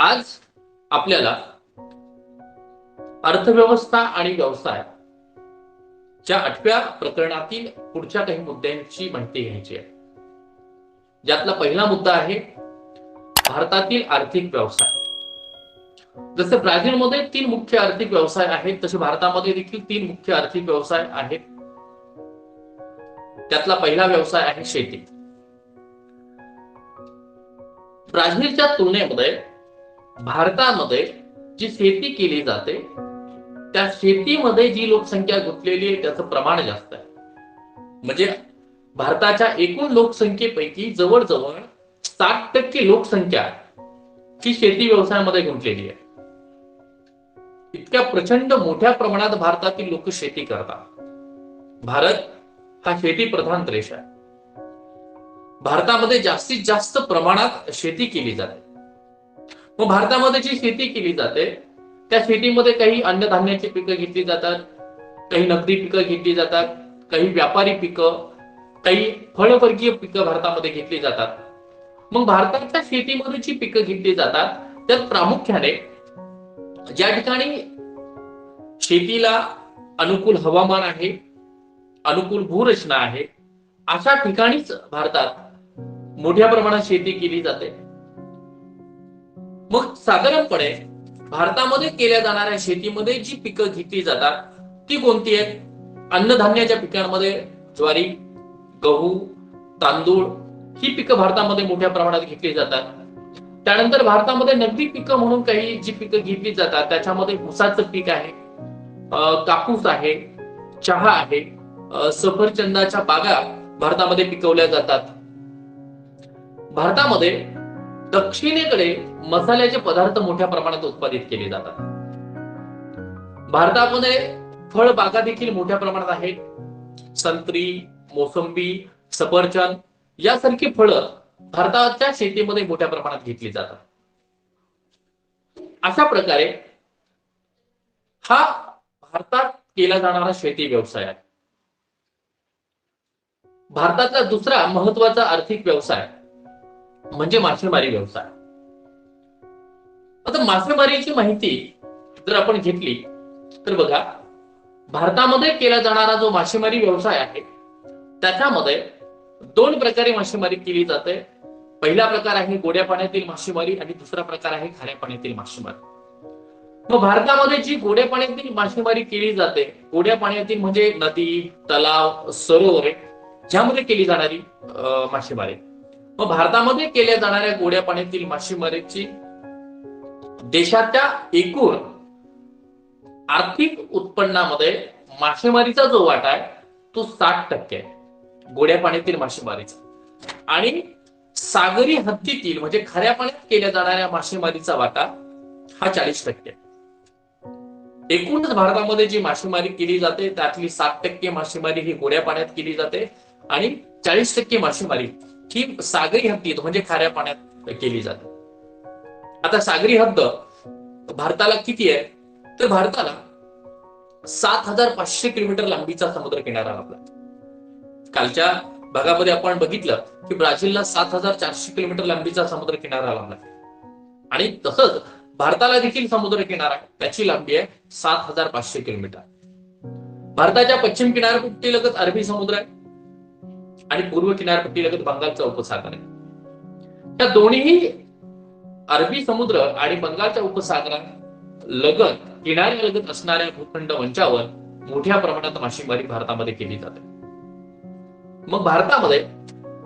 आज आपल्याला अर्थव्यवस्था आणि व्यवसाय च्या 8व्या प्रकरणातील पुढच्या काही मुद्द्यांची माहिती घ्यायची आहे. ज्यातला पहिला मुद्दा आहे भारतातील आर्थिक व्यवसाय. जसे ब्राझीलमध्ये 3 मुख्य आर्थिक व्यवसाय आहेत, तसे भारतामध्ये देखील 3 मुख्य आर्थिक व्यवसाय आहेत. त्यातला पहिला व्यवसाय आहे शेती. ब्राझीलच्या तुलनेमध्ये भारतामध्ये जी शेती केली जाते त्या शेतीमध्ये जी लोकसंख्या गुंतलेली आहे त्याचं प्रमाण जास्त आहे. म्हणजे भारताच्या एकूण लोकसंख्येपैकी जवळजवळ 60% लोकसंख्या ही शेती व्यवसायामध्ये गुंतलेली आहे. इतक्या प्रचंड मोठ्या प्रमाणात भारतातील लोक शेती करतात. भारत हा शेती प्रधान देश आहे. भारतामध्ये जास्तीत जास्त प्रमाणात शेती केली जाते. मग भारतामध्ये जी शेती केली जाते त्या शेतीमध्ये काही अन्नधान्याची पिकं घेतली जातात, काही नगदी पिकं घेतली जातात, काही व्यापारी पिकं, काही फळवर्गीय पिकं भारतामध्ये घेतली जातात. मग भारताच्या शेतीमध्ये जी पिकं घेतली जातात त्यात प्रामुख्याने ज्या ठिकाणी शेतीला अनुकूल हवामान आहे, अनुकूल भूरचना आहे, अशा ठिकाणीच भारतात मोठ्या प्रमाणात शेती केली जाते. मग साधारणपणे भारतामध्ये केल्या जाणाऱ्या शेतीमध्ये जी पिकं घेतली जातात ती कोणती आहेत? अन्नधान्याच्या पिकांमध्ये ज्वारी, गहू, तांदूळ ही पिकं भारतामध्ये मोठ्या प्रमाणात घेतली जातात. त्यानंतर भारतामध्ये नगदी पिकं म्हणून काही जी पिकं घेतली जातात त्याच्यामध्ये ऊसाचं पीक आहे, कापूस आहे, चहा आहे, सफरचंदाच्या बागा भारतामध्ये पिकवल्या जातात. भारतामध्ये दक्षिणेकडे मसाल्याचे पदार्थ मोठ्या प्रमाणात उत्पादित केले जातात. भारतामध्ये फळबागा देखील मोठ्या प्रमाणात आहेत. संत्री, मोसंबी, सफरचंद यासारखी फळं भारताच्या शेतीमध्ये मोठ्या प्रमाणात घेतली जातात. अशा प्रकारे हा भारतात केला जाणारा शेती व्यवसाय आहे. भारताचा दुसरा महत्वाचा आर्थिक व्यवसाय म्हणजे मासेमारी व्यवसाय. आता मासेमारीची माहिती जर आपण घेतली तर बघा, भारतामध्ये केला जाणारा जो मासेमारी व्यवसाय आहे त्याच्यामध्ये 2 प्रकारे मासेमारी केली जाते. पहिला प्रकार आहे गोड्या पाण्यातील मासेमारी आणि दुसरा प्रकार आहे खाऱ्या पाण्यातील मासेमारी. मग भारतामध्ये जी गोड्या पाण्यातील मासेमारी केली जाते, गोड्या पाण्यातील म्हणजे नदी, तलाव, सरोवरे ज्यामध्ये केली जाणारी मासेमारी. मग भारतामध्ये केल्या जाणाऱ्या गोड्या पाण्यातील मासेमारीची देशाच्या एकूण आर्थिक उत्पन्नामध्ये मासेमारीचा जो वाटा आहे तो 60% आहे गोड्या पाण्यातील मासेमारीचा. आणि सागरी हद्दीतील म्हणजे खऱ्या पाण्यात केल्या जाणाऱ्या मासेमारीचा वाटा हा 40% आहे. एकूणच भारतामध्ये जी मासेमारी केली जाते त्यातली 60% मासेमारी ही गोड्या पाण्यात केली जाते आणि 40% मासेमारी ही सागरी हद्दीत म्हणजे खाऱ्या पाण्यात केली जाते. आता सागरी हद्द भारताला किती आहे तर भारताला 7500 किलोमीटर लांबीचा समुद्र किनारा लाभला. कालच्या भागामध्ये आपण बघितलं की ब्राझीलला 7400 किलोमीटर लांबीचा समुद्र किनारा लाभला आणि तसंच भारताला देखील समुद्र किनारा त्याची लांबी आहे 7500 किलोमीटर. भारताच्या पश्चिम किनारपट्टीलगत अरबी समुद्र आहे आणि पूर्व किनारपट्टीलगत बंगालचा उपसागर आहे. या दोन्ही अरबी समुद्र आणि बंगालच्या उपसागरात लगत किनाऱ्यालगत असणाऱ्या भूखंड मंचावर मोठ्या प्रमाणात मासेमारी भारतामध्ये केली जाते. मग भारतामध्ये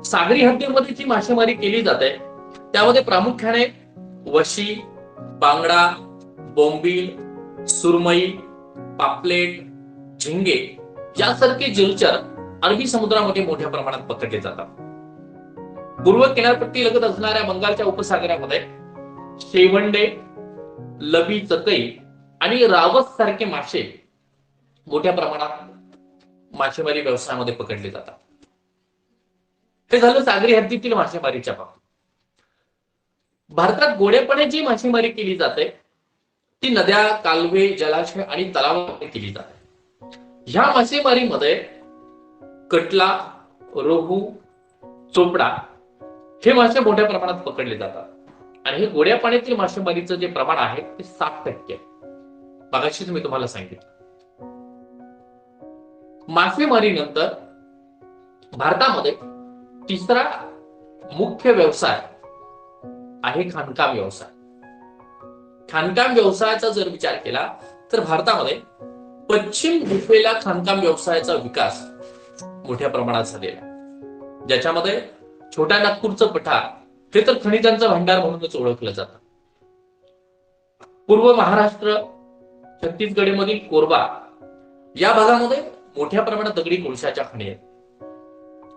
सागरी हद्दीमध्ये जी मासेमारी केली जाते त्यामध्ये प्रामुख्याने वशी, बांगडा, बोंबील, सुरमई, पापलेट, झिंगे यासारखे जलचर अरबी समुद्रामध्ये मोठ्या प्रमाणात पकडले जातात. पूर्व किनारपट्टी लगत असणाऱ्या बंगालच्या उपसागरामध्ये शेवंडे, लबी, चतई आणि रावस सारखे मासे मोठ्या प्रमाणात मासेमारी व्यवसायामध्ये पकडले जातात. हे झालं सागरी हद्दीतील मासेमारीच्या बाबतीत. भारतात गोड्यापणे जी मासेमारी केली जाते ती नद्या, कालवे, जलाशय आणि तलावामध्ये केली जाते. ह्या मासेमारीमध्ये कटला, रोहू, चोपडा हे मासे मोठ्या प्रमाणात पकडले जातात. आणि हे गोड्या पाण्यातील मासेमारीचं जे प्रमाण आहे ते 60% आहे. मगाशीच मी तुम्हाला सांगितलं. मासेमारीनंतर भारतामध्ये तिसरा मुख्य व्यवसाय आहे खाणकाम व्यवसाय. खाणकाम व्यवसायाचा जर विचार केला तर भारतामध्ये पश्चिम दिशेला खाणकाम व्यवसायाचा विकास मोठ्या प्रमाणात झालेला आहे, ज्याच्यामध्ये छोट्या नागपूरचं पठार हे तर खनिजांचं भांडार म्हणूनच ओळखलं जातं. पूर्व महाराष्ट्र, छत्तीसगडमधील कोरबा या भागामध्ये मोठ्या प्रमाणात दगडी कोळशाच्या खाणी आहेत.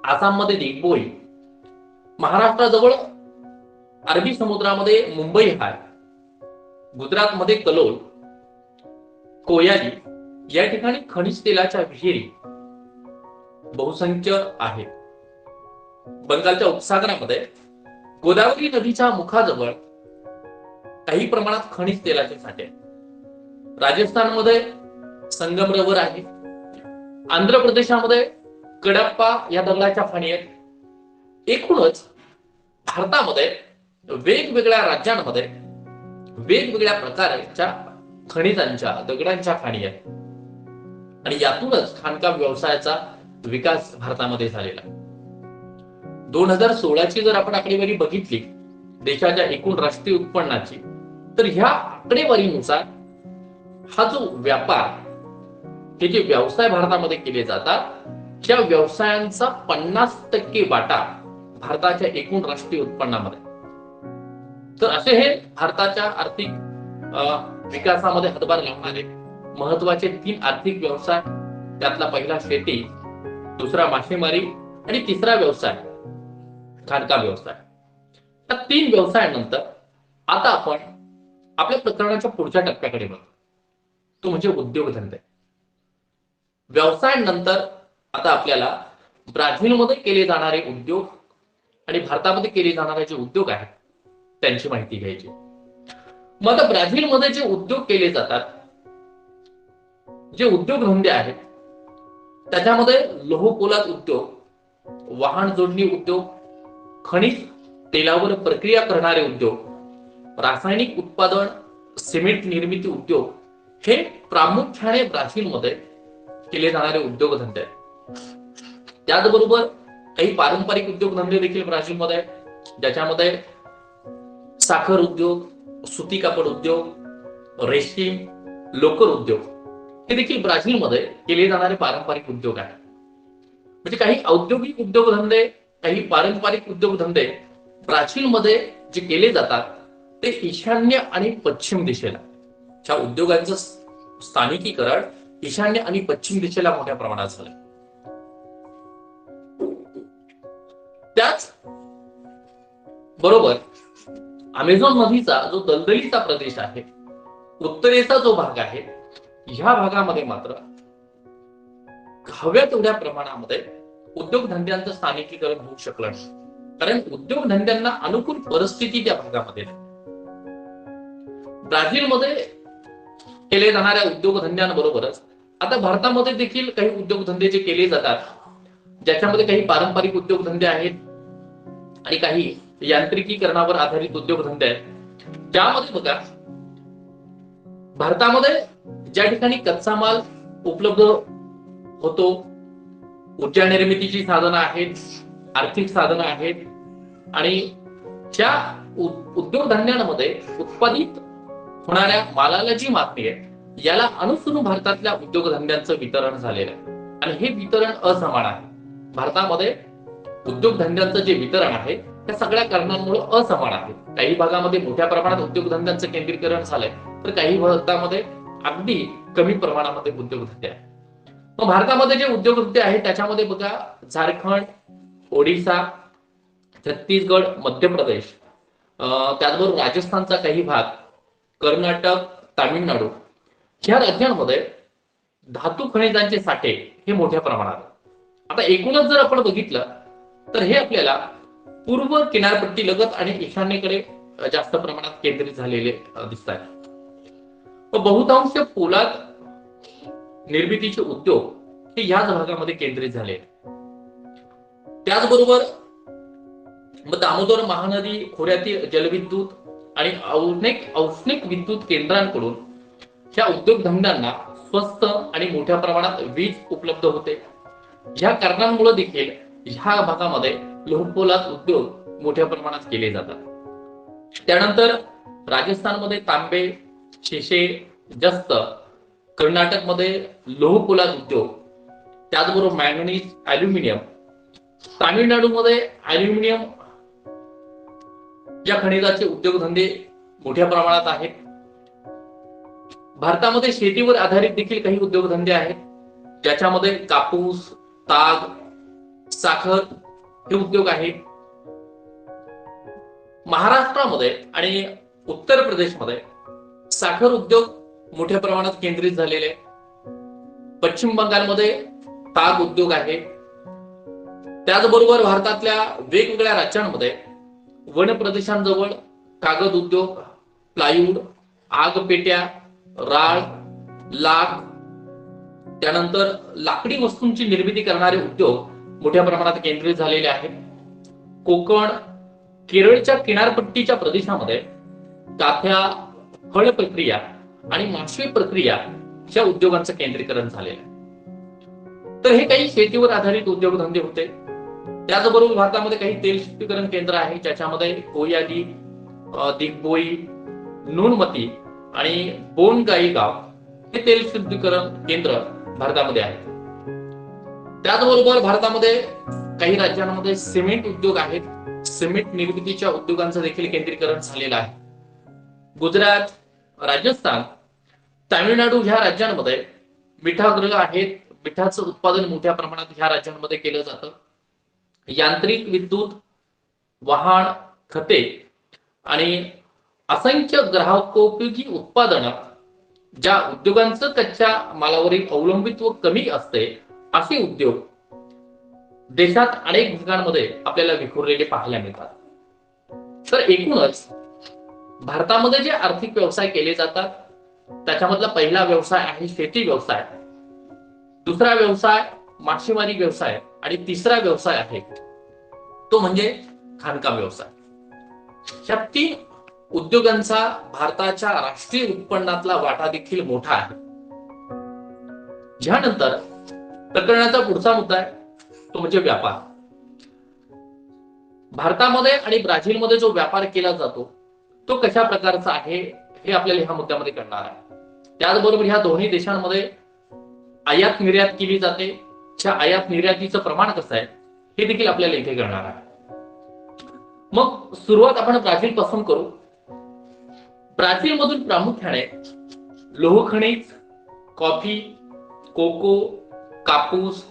आसाममध्ये दिग्बोई, महाराष्ट्राजवळ अरबी समुद्रामध्ये मुंबई हाय, गुजरातमध्ये कलोल, कोयाली या ठिकाणी खनिज तेलाच्या विहिरी बहुसंख्य आहेत. बंगालच्या उपसागरामध्ये गोदावरी नदीच्या मुखाजवळ काही प्रमाणात खनिज तेलाचे साठे आहेत. राजस्थानमध्ये संगमरवर आहे. आंध्र प्रदेशामध्ये कडप्पा या दगडाच्या खाणी आहेत. एकूणच भारतामध्ये वेगवेगळ्या राज्यांमध्ये वेगवेगळ्या प्रकारच्या खनिजांच्या दगडांच्या खाणी आहेत आणि यातूनच खाणकाम व्यवसायाचा विकास भारतामध्ये झालेला. 2016ची जर आपण आकडेवारी बघितली देशाच्या एकूण राष्ट्रीय उत्पन्नाची, तर ह्या आकडेवारीनुसार हा जो व्यापार, हे जे व्यवसाय भारतामध्ये केले जातात, त्या व्यवसायांचा 50% वाटा भारताच्या एकूण राष्ट्रीय उत्पन्नामध्ये. तर असे हे भारताच्या आर्थिक विकासामध्ये हातभार लावणारे महत्वाचे 3 आर्थिक व्यवसाय. त्यातला पहिला शेती, दुसरा मासेमारी आणि तिसरा व्यवसाय खाणकाम व्यवसाय. या 3 व्यवसायानंतर आता आपण आपल्या प्रकरणाच्या पुढच्या टप्प्याकडे बघू, तो म्हणजे उद्योगधंदे. व्यवसायानंतर आता आपल्याला ब्राझीलमध्ये केले जाणारे उद्योग आणि भारतामध्ये केले जाणारे जे उद्योग आहेत त्यांची माहिती घ्यायची. मग आता ब्राझीलमध्ये जे उद्योग केले जातात, जे उद्योगधंदे आहेत, त्याच्यामध्ये लोह पोलाद उद्योग, वाहन जोडणी उद्योग, खनिज तेलावर प्रक्रिया करणारे उद्योग, रासायनिक उत्पादन, सिमेंट निर्मिती उद्योग हे प्रामुख्याने ब्राझीलमध्ये केले जाणारे उद्योगधंदे आहेत. त्याचबरोबर काही पारंपरिक उद्योगधंदे देखील ब्राझीलमध्ये आहेत, ज्याच्यामध्ये साखर उद्योग, सुती कापड उद्योग, रेशीम, लोकर उद्योग हे देखील ब्राझीलमध्ये केले जाणारे पारंपरिक उद्योग आहेत. म्हणजे काही औद्योगिक उद्योगधंदे, काही पारंपरिक उद्योगधंदे ब्राझीलमध्ये जे केले जातात ते ईशान्य आणि पश्चिम दिशेला, च्या उद्योगांचं स्थानिकीकरण ईशान्य आणि पश्चिम दिशेला मोठ्या प्रमाणात झालं. त्याच बरोबर अमेझॉन नदीचा जो दलदलीचा प्रदेश आहे, उत्तरेचा जो भाग आहे, ह्या भागामध्ये मात्र हव्या तेवढ्या प्रमाणामध्ये उद्योगधंद्यांचं स्थानिकीकरण होऊ शकलं नाही, कारण उद्योगधंद्यांना अनुकूल परिस्थिती त्या भागामध्ये नाही. ब्राझीलमध्ये केले जाणाऱ्या उद्योगधंद्यांबरोबरच आता भारतामध्ये देखील काही उद्योगधंदे जे केले जातात, ज्याच्यामध्ये काही पारंपरिक उद्योगधंदे आहेत आणि काही यांत्रिकीकरणावर आधारित उद्योगधंदे आहेत. ज्यामध्ये बघा, भारतामध्ये ज्या ठिकाणी कच्चा माल उपलब्ध होतो, ऊर्जा निर्मितीची साधनं आहेत, आर्थिक साधनं आहेत आणि ज्या उद्योगधंद्यांमध्ये उत्पादित होणाऱ्या मालाला जी मागणी आहे, याला अनुसरून भारतातल्या उद्योगधंद्यांचं वितरण झालेलं आहे आणि हे वितरण असमान आहे. भारतामध्ये उद्योगधंद्यांचं जे वितरण आहे त्या सगळ्या कारणांमुळे असमान आहे. काही भागामध्ये मोठ्या प्रमाणात उद्योगधंद्यांचं केंद्रीकरण झालंय, तर काही भागामध्ये अगदी कमी प्रमाणामध्ये उद्योगधंदे आहेत. मग भारतामध्ये जे उद्योगधंदे आहेत त्याच्यामध्ये बघा, झारखंड, ओडिसा, छत्तीसगड, मध्य प्रदेश, त्याचबरोबर राजस्थानचा काही भाग, कर्नाटक, तामिळनाडू ह्या राज्यांमध्ये धातू खनिजांचे साठे हे मोठ्या प्रमाणात. आता एकूणच जर आपण बघितलं तर हे आपल्याला पूर्व किनारपट्टी लगत आणि ईशान्येकडे जास्त प्रमाणात केंद्रित झालेले दिसत आहेत. बहुतांश पोलाद निर्मितीचे उद्योग हे याच भागामध्ये केंद्रित झाले. त्याचबरोबर दामोदर महानदी खोऱ्यातील जलविद्युत, आणि अनेक औष्णिक विद्युत केंद्रांकडून ह्या उद्योगधंद्यांना स्वस्त आणि मोठ्या प्रमाणात वीज उपलब्ध होते. ह्या कारणांमुळे देखील ह्या भागामध्ये लोहपोलाद उद्योग मोठ्या प्रमाणात केले जातात. त्यानंतर राजस्थानमध्ये तांबे, शिसे, जस्त, कर्नाटकमध्ये लोहपोलाद उद्योग, त्याचबरोबर मॅंगनीज, अॅल्युमिनियम, तामिळनाडूमध्ये अॅल्युमिनियम या खनिजाचे उद्योगधंदे मोठ्या प्रमाणात आहेत. भारतामध्ये शेतीवर आधारित देखील काही उद्योगधंदे आहेत, ज्याच्यामध्ये कापूस, ताग, साखर हे उद्योग आहेत. महाराष्ट्रामध्ये आणि उत्तर प्रदेशमध्ये साखर उद्योग मोठ्या प्रमाणात केंद्रित झालेले. पश्चिम बंगालमध्ये ताग उद्योग आहे. त्याचबरोबर भारतातल्या वेगवेगळ्या राज्यांमध्ये वन प्रदेशांजवळ कागद उद्योग, प्लायवूड, आग पेट्या, राळ, लाख, त्यानंतर लाकडी वस्तूंची निर्मिती करणारे उद्योग मोठ्या प्रमाणात केंद्रित झालेले आहेत. कोकण, केरळच्या किनारपट्टीच्या प्रदेशामध्ये काथ्या, फळ प्रक्रिया आणि मासळी प्रक्रिया या उद्योगांचं केंद्रीकरण झालेलं आहे. तर हे काही शेतीवर आधारित उद्योगधंदे होते. त्याचबरोबर भारतामध्ये काही तेल शुद्धीकरण केंद्र आहे, ज्याच्यामध्ये कोयाली, दिग्बोई, नुनमती आणि बोनगाईगाव हे तेल शुद्धीकरण केंद्र भारतामध्ये आहे. त्याचबरोबर भारतामध्ये काही राज्यांमध्ये सिमेंट उद्योग आहेत. सिमेंट निर्मितीच्या उद्योगांचं देखील केंद्रीकरण झालेलं आहे. गुजरात, राजस्थान, तामिळनाडू ह्या राज्यांमध्ये मिठागृह आहेत. मिठाचं उत्पादन मोठ्या प्रमाणात ह्या राज्यांमध्ये केलं जातं. यांत्रिक विद्युत, वाहन, खते आणि असंख्य ग्राहकोपयोगी उत्पादनं, ज्या उद्योगांचं कच्च्या मालावरील अवलंबित्व कमी असते, असे उद्योग देशात अनेक भागांमध्ये आपल्याला विखुरलेले पाहायला मिळतात. तर एकूणच भारतामध्ये जे आर्थिक व्यवसाय केले जातात, त्याच्यामधला पहिला व्यवसाय आहे शेती व्यवसाय, दुसरा व्यवसाय मासेमारी व्यवसाय आणि तिसरा व्यवसाय आहे तो म्हणजे खाणकाम व्यवसाय. ह्या तीन उद्योगांचा भारताच्या राष्ट्रीय उत्पन्नातला वाटा देखील मोठा आहे. यानंतर प्रकरणाचा पुढचा मुद्दा आहे तो म्हणजे व्यापार. भारतामध्ये आणि ब्राझीलमध्ये जो व्यापार केला जातो तो कशा प्रकारचा आहे हे आपल्याला ह्या मुद्द्यामध्ये कळणार आहे. त्याचबरोबर ह्या दोन्ही देशांमध्ये आयात निर्यात केली जाते. च्या आयात निर्यातीचं प्रमाण कसं आहे हे देखील आपल्याला इथे कळणार आहे. मग सुरुवात आपण ब्राझील पासून करू. ब्राझील मधून प्रामुख्याने लोह खनिज, कॉफी, कोको, कापूस,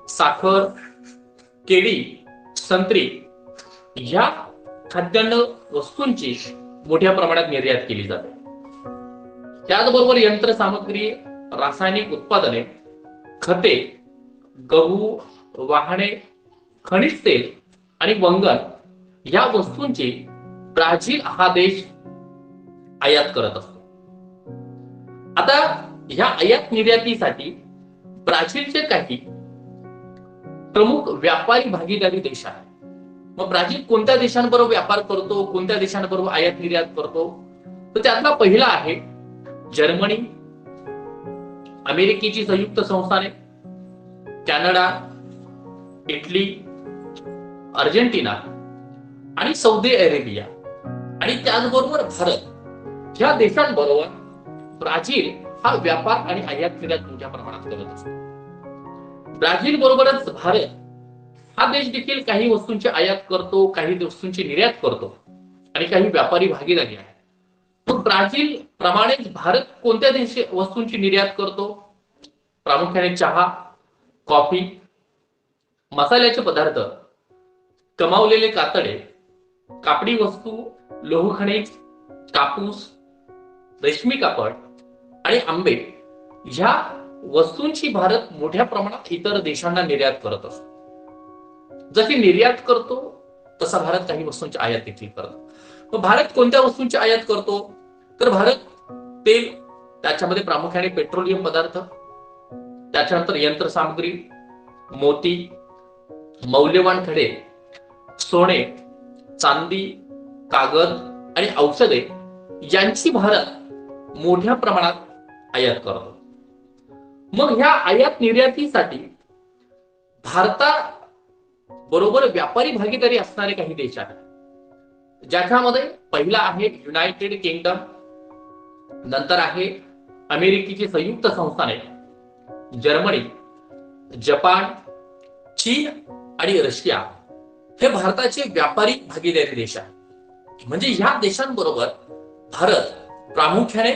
साखर, केळी, संत्री ह्या खाद्यान्न वस्तूंची मोठ्या प्रमाणात निर्यात केली जाते. त्याचबरोबर यंत्रसामग्री, रासायनिक उत्पादने, खते, गहू, वाहने, खनिज तेल आणि वंगण या वस्तूंची ब्राझील हा देश आयात करत असतो. आता ह्या आयात निर्यातीसाठी ब्राझीलचे काही प्रमुख व्यापारी भागीदारी देश आहेत. मग ब्राझील कोणत्या देशांबरोबर व्यापार करतो, कोणत्या देशांबरोबर आयात निर्यात करतो, तर त्यातला पहिला आहे जर्मनी, अमेरिकेची संयुक्त संस्थाने, कॅनडा, इटली, अर्जेंटिना आणि सौदी अरेबिया आणि त्याचबरोबर भारत ह्या देशांबरोबर ब्राझील हा व्यापार आणि आयात निर्यात मोठ्या प्रमाणात करत असतो. ब्राझील बरोबरच भारत हा देश देखील काही वस्तूंची आयात करतो, काही वस्तूंची निर्यात करतो आणि काही व्यापारी भागीदारी आहे. मग ब्राझील प्रमाणेच भारत कोणत्या देशी वस्तूंची निर्यात करतो? प्रामुख्याने चहा, कॉफी, मसाल्याचे पदार्थ, कमावलेले कातडे, कापडी वस्तू, लोह खनिज, कापूस, रेशमी कापड आणि आंबे ह्या वस्तूंची भारत मोठ्या प्रमाणात इतर देशांना निर्यात करत असतो. जशी निर्यात करतो तसा भारत काही वस्तूंची आयात देखील करतो. मग भारत कोणत्या वस्तूंची आयात करतो? तर भारत तेल, त्याच्यामध्ये प्रामुख्याने पेट्रोलियम पदार्थ, त्याच्यानंतर यंत्रसामग्री, मोती, मौल्यवान खडे, सोने, चांदी, कागद आणि औषधे यांची भारत मोठ्या प्रमाणात आयात करतो. मग ह्या आयात निर्यातीसाठी भारता बरोबर व्यापारी भागीदारी असणारे काही देश आहेत, ज्याच्यामध्ये पहिला आहे युनायटेड किंगडम, नंतर आहे अमेरिकेची संयुक्त संस्थाने, जर्मनी, जपान, चीन आणि रशिया हे भारताचे व्यापारी भागीदारी देश आहेत. म्हणजे ह्या देशांबरोबर भारत प्रामुख्याने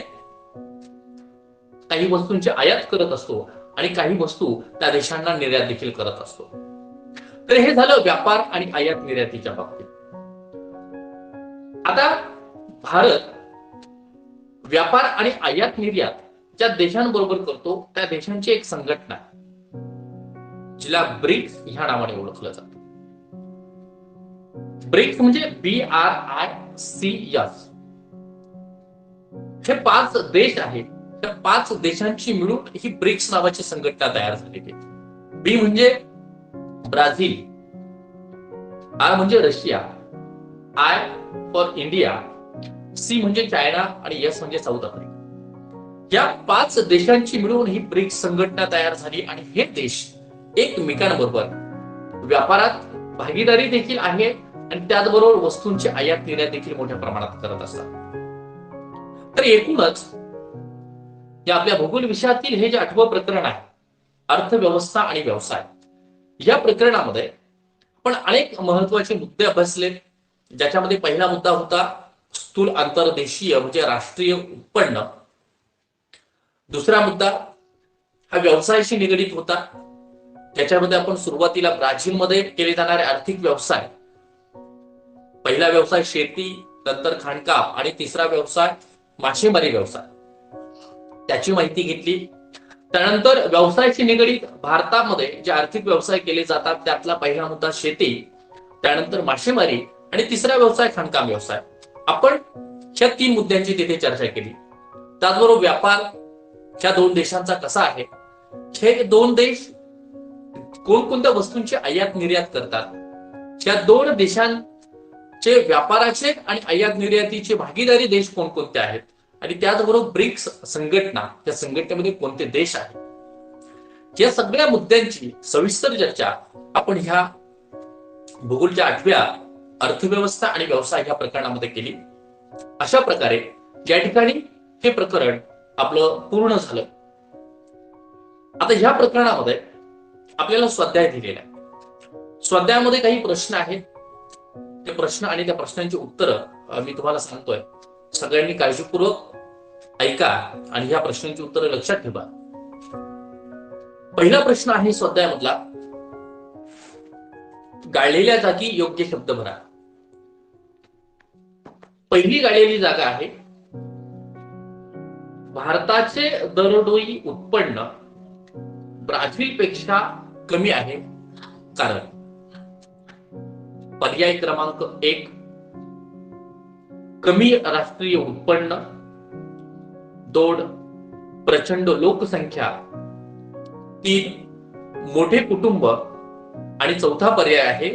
काही वस्तूंची आयात करत असतो आणि काही वस्तू त्या देशांना निर्यात देखील करत असतो. तर हे झालं व्यापार आणि आयात निर्यातीच्या बाबतीत. आता भारत व्यापार आणि आयात निर्यात ज्या देशांबरोबर करतो त्या देशांची एक संघटना जिला ब्रिक्स ह्या नावाने ओळखलं जातं. ब्रिक्स म्हणजे BRICS. हे 5 देश आहेत. त्या 5 देशांची मिळून ही ब्रिक्स नावाची संघटना तयार झालेली आहे. बी म्हणजे ब्राझील, आर म्हणजे Russia, I for India, C म्हणजे चायना आणि एस म्हणजे साऊथ आफ्रिका. या 5 देशांची मिळून ही ब्रिक्स संघटना तयार झाली आणि हे देश एकमेकांबरोबर व्यापारात भागीदारी देखील आहे आणि त्याचबरोबर वस्तूंची आयात निर्यात देखील मोठ्या प्रमाणात करत असतात. तर एकूणच या आपल्या भूगोल विषयातील हे जे 8वं प्रकरण आहे, अर्थव्यवस्था आणि व्यवसाय, या प्रकरणामध्ये आपण अनेक महत्वाचे मुद्दे अभ्यासले, ज्याच्यामध्ये पहिला मुद्दा होता स्थूल आंतरदेशीय म्हणजे राष्ट्रीय उत्पन्न. दुसरा मुद्दा हा व्यवसायाशी निगडित होता, त्याच्यामध्ये आपण सुरुवातीला ब्राझीलमध्ये केले जाणारे आर्थिक व्यवसाय, पहिला व्यवसाय शेती, नंतर खाणकाम आणि तिसरा व्यवसाय मासेमारी व्यवसाय, त्याची माहिती घेतली. त्यानंतर व्यवसायाशी निगडित भारतामध्ये जे आर्थिक व्यवसाय केले जातात त्यातला पहिला मुद्दा शेती, त्यानंतर मासेमारी आणि तिसरा व्यवसाय खाणकाम व्यवसाय. आपण ह्या 3 मुद्द्यांची तिथे चर्चा केली. त्याचबरोबर व्यापार ह्या 2 देशांचा कसा आहे, हे 2 देश कोणकोणत्या वस्तूंची आयात निर्यात करतात, ह्या 2 देशांचे व्यापाराचे आणि आयात निर्यातीचे भागीदारी देश कोणकोणते आहेत आणि त्याचबरोबर ब्रिक्स संघटना, त्या संघटनेमध्ये कोणते देश आहेत, या सगळ्या मुद्द्यांची सविस्तर चर्चा आपण ह्या भूगोलच्या 8व्या अर्थव्यवस्था आणि व्यवसाय ह्या प्रकरणामध्ये केली. अशा प्रकारे या ठिकाणी हे प्रकरण आपलं पूर्ण झालं. आता ह्या प्रकरणामध्ये आपल्याला स्वाध्याय दिलेला आहे. स्वाध्यायामध्ये काही प्रश्न आहेत, ते प्रश्न आणि त्या प्रश्नांची उत्तरं मी तुम्हाला सांगतोय. सगळ्यांनी काळजीपूर्वक ऐका आणि ह्या प्रश्नांची उत्तरं लक्षात ठेवा. पहिला प्रश्न आहे स्वाध्यायामधला, गाळलेल्या जागी योग्य शब्द भरा. पहिली गाळलेली जागा आहे भारताचे दरडोई उत्पन्न ब्राझीलपेक्षा कमी आहे कारण. पर्याय क्रमांक 1 कमी राष्ट्रीय उत्पन्न, 2 प्रचंड लोकसंख्या, 3 मोठे कुटुंब आणि चौथा पर्याय आहे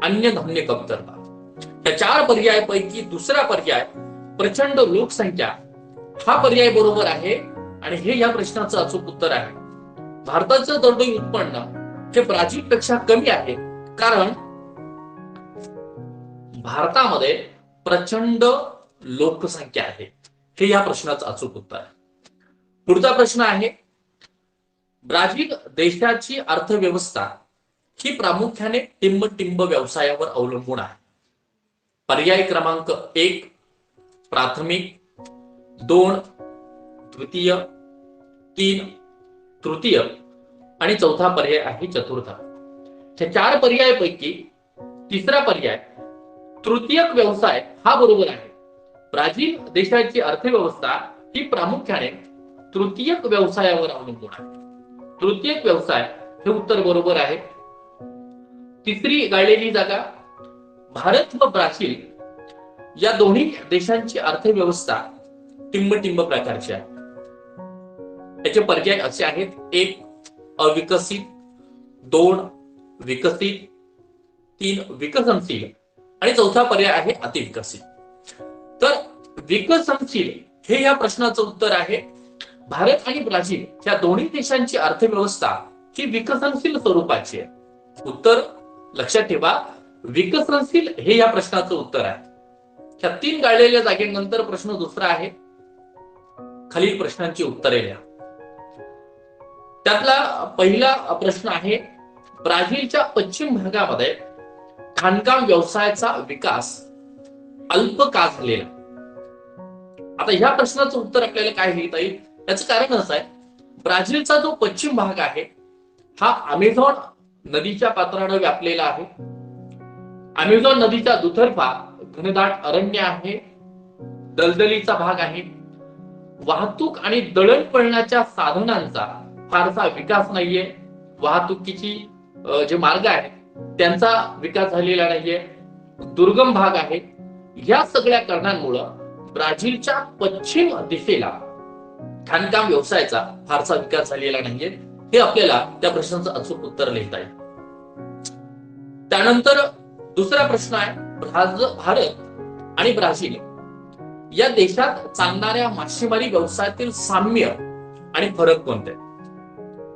अन्य धान्य कमतरता. या 4 पर्यायापैकी दुसरा पर्याय प्रचंड लोकसंख्या हा पर्याय बरोबर आहे आणि हे या प्रश्नाचं अचूक उत्तर आहे. भारताचं दरडोई उत्पन्न हे ब्राझीलपेक्षा कमी आहे कारण भारतामध्ये प्रचंड लोकसंख्या आहे. हे या प्रश्नाचं अचूक उत्तर आहे. पुढचा प्रश्न आहे, ब्राझील देशाची अर्थव्यवस्था ही प्रामुख्याने टिंब व्यवसायावर अवलंबून आहे. पर्याय क्रमांक 1 प्राथमिक, 2 द्वितीय, 3 तृतीय आणि चौथा पर्याय आहे चतुर्थ. या 4 पर्यायापैकी तिसरा पर्याय तृतीयक व्यवसाय हा बरोबर आहे. ब्राझील देशाची अर्थव्यवस्था ही प्रामुख्याने तृतीयक व्यवसायावर अवलंबून आहे. तृतीयक व्यवसाय हे उत्तर बरोबर आहे. तिसरी गाळलेली जागा, भारत व ब्राझील या दोन्ही देशांची अर्थव्यवस्था टिंब प्रकारची आहे. त्याचे पर्याय असे आहेत, 1 अविकसित, 2 विकसित, 3 विकसनशील आणि चौथा पर्याय आहे अतिविकसित. तर विकसनशील हे या प्रश्नाचं उत्तर आहे. भारत आणि ब्राझील या दोन्ही देशांची अर्थव्यवस्था ही विकसनशील स्वरूपाची आहे. उत्तर लक्षात ठेवा, विकसनशील हे या प्रश्नाचं उत्तर आहे. ह्या 3 गाळलेल्या जागेनंतर प्रश्न दुसरा आहे. खालील प्रश्नांची उत्तरे लिहा. त्यातला पहिला प्रश्न आहे, ब्राझीलच्या पश्चिम भागामध्ये खाणकाम व्यवसायाचा विकास अल्प का झालेला. आता ह्या प्रश्नाचं उत्तर आपल्याला काय लिहिता येईल? याचं कारण असं आहे, ब्राझीलचा जो पश्चिम भाग आहे हा अमेझॉन नदीच्या पात्रानं व्यापलेला आहे. अमेझॉन नदीच्या दुतर्फा घनदाट अरण्य आहे, दलदलीचा भाग आहे. वाहतूक आणि दळणवळणाच्या साधनांचा फारसा विकास नाहीये. वाहतुकीची जे मार्ग आहेत त्यांचा विकास झालेला नाहीये. दुर्गम भाग आहे. या सगळ्या कारणांमुळे ब्राझीलच्या पश्चिम दिशेला खाणकाम व्यवसायाचा फारसा विकास झालेला नाहीये. हे आपल्याला त्या प्रश्नाचं अचूक उत्तर लिहिता येईल. त्यानंतर दुसरा प्रश्न आहे, भारत आणि ब्राझील या देशात चालणाऱ्या मासेमारी व्यवसायातील साम्य आणि फरक कोणते?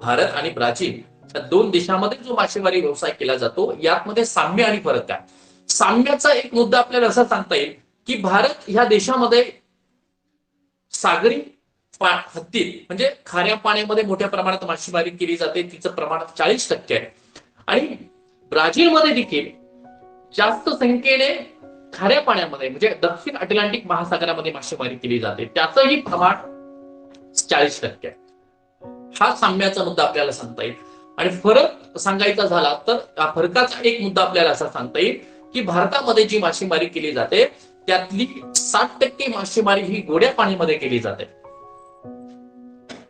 भारत आणि ब्राझील या 2 देशांमध्ये जो मासेमारी व्यवसाय केला जातो यामध्ये साम्य आणि फरक काय? साम्याचा एक मुद्दा आपल्याला असा सांगता येईल की भारत ह्या देशामध्ये सागरी हद्दीत म्हणजे खाऱ्या पाण्यामध्ये मोठ्या प्रमाणात मासेमारी केली जाते, तिचं प्रमाण 40% आहे. आणि ब्राझीलमध्ये देखील जास्त संख्येने खाऱ्या पाण्यामध्ये म्हणजे दक्षिण अटलांटिक महासागरामध्ये मासेमारी केली जाते, त्याचंही प्रमाण 40% आहे. हा साम्याचा मुद्दा आपल्याला सांगता येईल. आणि फरक सांगायचा झाला तर फरकाचा एक मुद्दा आपल्याला असा सांगता येईल की भारतामध्ये जी मासेमारी केली जाते त्यातली 60% मासेमारी ही गोड्या पाण्यामध्ये केली जाते.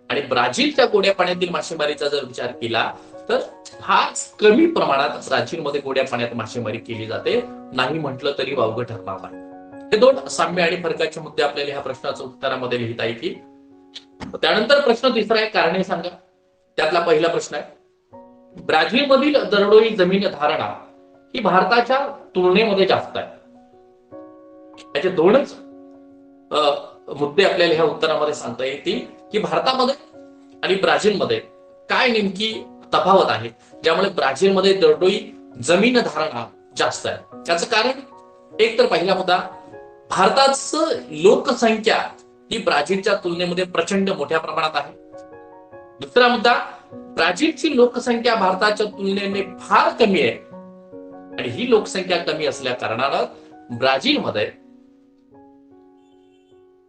आणि ब्राझीलच्या गोड्या पाण्यातील मासेमारीचा जर विचार केला तर फार कमी प्रमाणात ब्राझीलमध्ये गोड्या पाण्यात मासेमारी केली जाते, नाही म्हटलं तरी वावगं ठरणार नाही. हे 2 साम्य आणि फरकाचे मुद्दे आपल्याला ह्या प्रश्नाच्या उत्तरामध्ये लिहिता येतील. त्यानंतर प्रश्न तिसरा आहे, कारणे सांगा. त्यातला पहिला प्रश्न आहे, ब्राझीलमधील दरडोई जमीन धारणा ही भारताच्या तुलनेमध्ये जास्त आहे. याचे 2च मुद्दे आपल्याला ह्या उत्तरामध्ये सांगता येतील की भारतामध्ये आणि ब्राझीलमध्ये काय नेमकी तफावत आहे ज्यामुळे ब्राझीलमध्ये दरडोई जमीन धारणा जास्त आहे. त्याचं कारण एक तर पहिला मुद्दा, भारताचं लोकसंख्या ही ब्राझीलच्या तुलनेमध्ये प्रचंड मोठ्या प्रमाणात आहे. दुसरा मुद्दा, ब्राझीलची लोकसंख्या भारताच्या तुलनेने फार कमी आहे आणि ही लोकसंख्या कमी असल्या कारणानं ब्राझीलमध्ये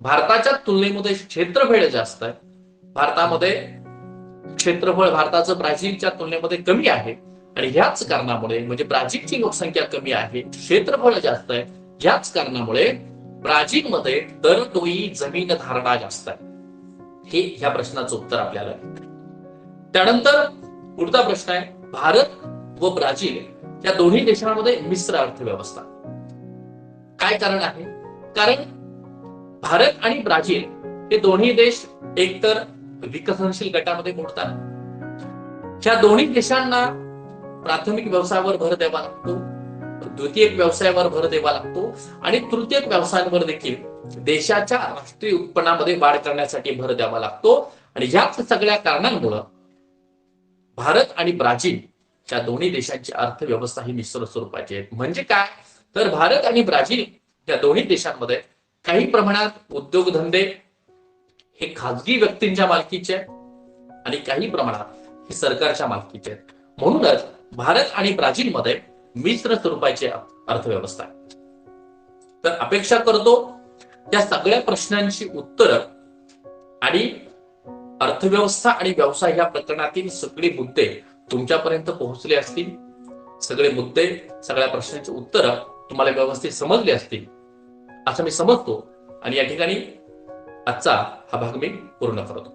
भारताच्या तुलनेमध्ये क्षेत्रफळ जास्त आहे. भारतामध्ये क्षेत्रफळ भारताचं ब्राझीलच्या तुलनेमध्ये कमी आहे आणि ह्याच कारणामुळे म्हणजे ब्राझीलची लोकसंख्या कमी आहे, क्षेत्रफळ जास्त आहे, ह्याच कारणामुळे ब्राझीलमध्ये दरडोई जमीन धारणा जास्त आहे. हे ह्या प्रश्नाचं उत्तर आपल्याला. त्यानंतर पुढचा प्रश्न आहे, भारत व ब्राझील या दोन्ही देशांमध्ये मिश्र अर्थव्यवस्था. काय कारण आहे? कारण भारत आणि ब्राझील हे दोन्ही देश एकतर विकसनशील गटामध्ये मोडतात. ह्या दोन्ही देशांना प्राथमिक व्यवसायावर भर द्यावा लागतो, द्वितीयक व्यवसायावर भर द्यावा लागतो आणि तृतीयक व्यवसायांवर देखील देशाच्या राष्ट्रीय उत्पन्नामध्ये वाढ करण्यासाठी भर द्यावा लागतो. आणि ह्याच सगळ्या कारणांमुळे भारत आणि ब्राझील या दोन्ही देशांची अर्थव्यवस्था ही मिश्र स्वरूपाची आहे. म्हणजे काय तर भारत आणि ब्राझील या दोन्ही देशांमध्ये काही प्रमाणात उद्योगधंदे हे खाजगी व्यक्तींच्या मालकीचे आहेत आणि काही प्रमाणात हे सरकारच्या मालकीचे आहेत. म्हणूनच भारत आणि ब्राझीलमध्ये मिश्र स्वरूपाची अर्थव्यवस्था आहे. तर अपेक्षा करतो या सगळ्या प्रश्नांची उत्तरं आणि अर्थव्यवस्था आणि व्यवसाय या प्रकरणातील सगळे मुद्दे तुमच्यापर्यंत पोहोचले असतील. सगळे मुद्दे, सगळ्या प्रश्नांची उत्तरं तुम्हाला व्यवस्थित समजली असतील असं मी समजतो आणि या ठिकाणी आजचा हा भाग मी पूर्ण करतो.